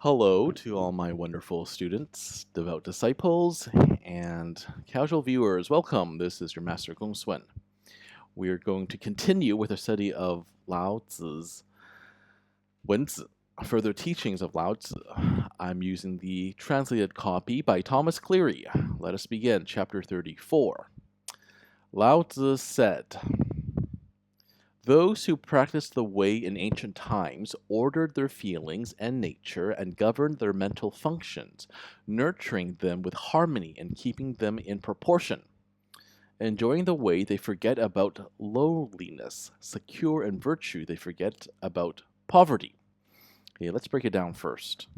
Hello to all my wonderful students, devout disciples, and casual viewers. Welcome. This is your Master GongSun. We are going to continue with our study of LaoZi's WenZi, further teachings of LaoZi. I'm using the translated copy by Thomas Cleary. Let us begin. Chapter 34. LaoZi said, "Those who practiced the way in ancient times ordered their feelings and nature and governed their mental functions, nurturing them with harmony and keeping them in proportion. Enjoying the way, they forget about lowliness. Secure in virtue, they forget about poverty." Okay, let's break it down first.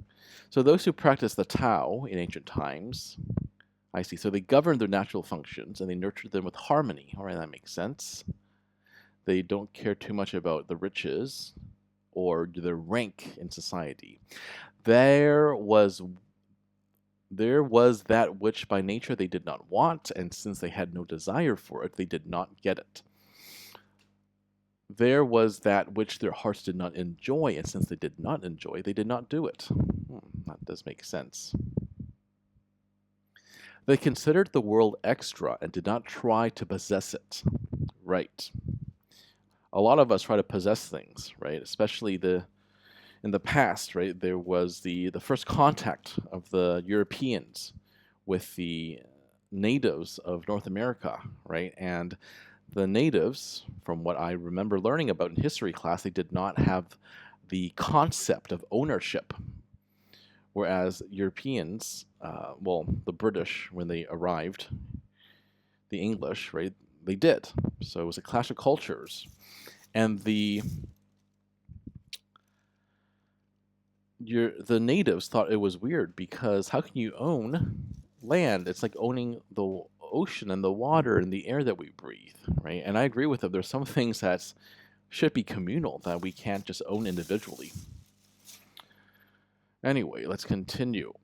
So those who practiced the Tao in ancient times, I see. So they governed their natural functions and they nurtured them with harmony. All right, that makes sense. They don't care too much about the riches or their rank in society. There was that which by nature they did not want, and since they had no desire for it, they did not get it. There was that which their hearts did not enjoy, and since they did not enjoy, they did not do it. That does make sense. They considered the world extra and did not try to possess it. Right. A lot of us try to possess things, right? Especially in the past, right? There was the first contact of the Europeans with the natives of North America, right? And the natives, from what I remember learning about in history class, they did not have the concept of ownership, whereas Europeans, well, the British, when they arrived, the English, right? They did. So it was a clash of cultures. And the natives thought it was weird because how can you own land? It's like owning the ocean and the water and the air that we breathe, right? And I agree with them. There's some things that should be communal that we can't just own individually. Anyway, let's continue.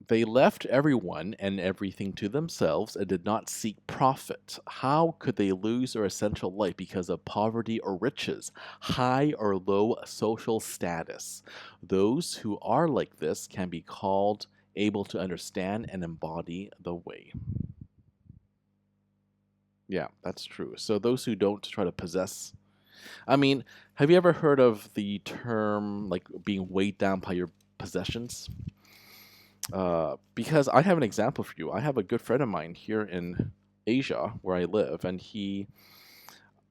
They left everyone and everything to themselves and did not seek profit. How could they lose their essential life because of poverty or riches, high or low social status? Those who are like this can be called able to understand and embody the way. Yeah, that's true. So those who don't try to possess. I mean, have you ever heard of the term like being weighed down by your possessions? Because I have an example for you. I have a good friend of mine here in Asia where I live, and he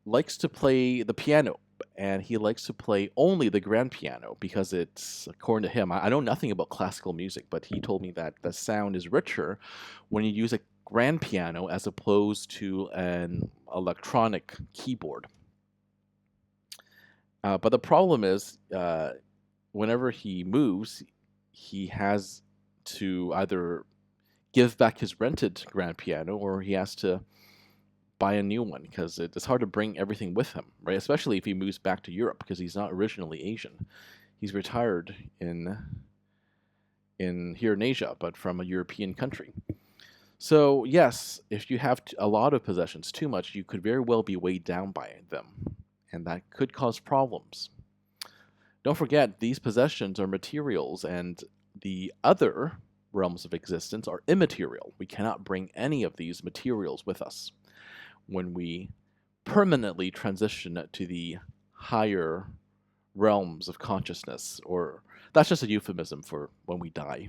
likes to play the piano, and he likes to play only the grand piano because it's, according to him, I know nothing about classical music, but he told me that the sound is richer when you use a grand piano as opposed to an electronic keyboard. But the problem is, whenever he moves, he has to either give back his rented grand piano or he has to buy a new one because it's hard to bring everything with him, right? Especially if he moves back to Europe because he's not originally Asian. He's retired in here in Asia, but from a European country. So yes, if you have a lot of possessions, too much, you could very well be weighed down by them, and that could cause problems. Don't forget, these possessions are materials, and the other realms of existence are immaterial. We cannot bring any of these materials with us when we permanently transition to the higher realms of consciousness, or that's just a euphemism for when we die.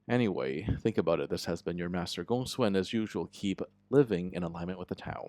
Anyway, think about it. This has been your Master GongSun. As usual, keep living in alignment with the Tao.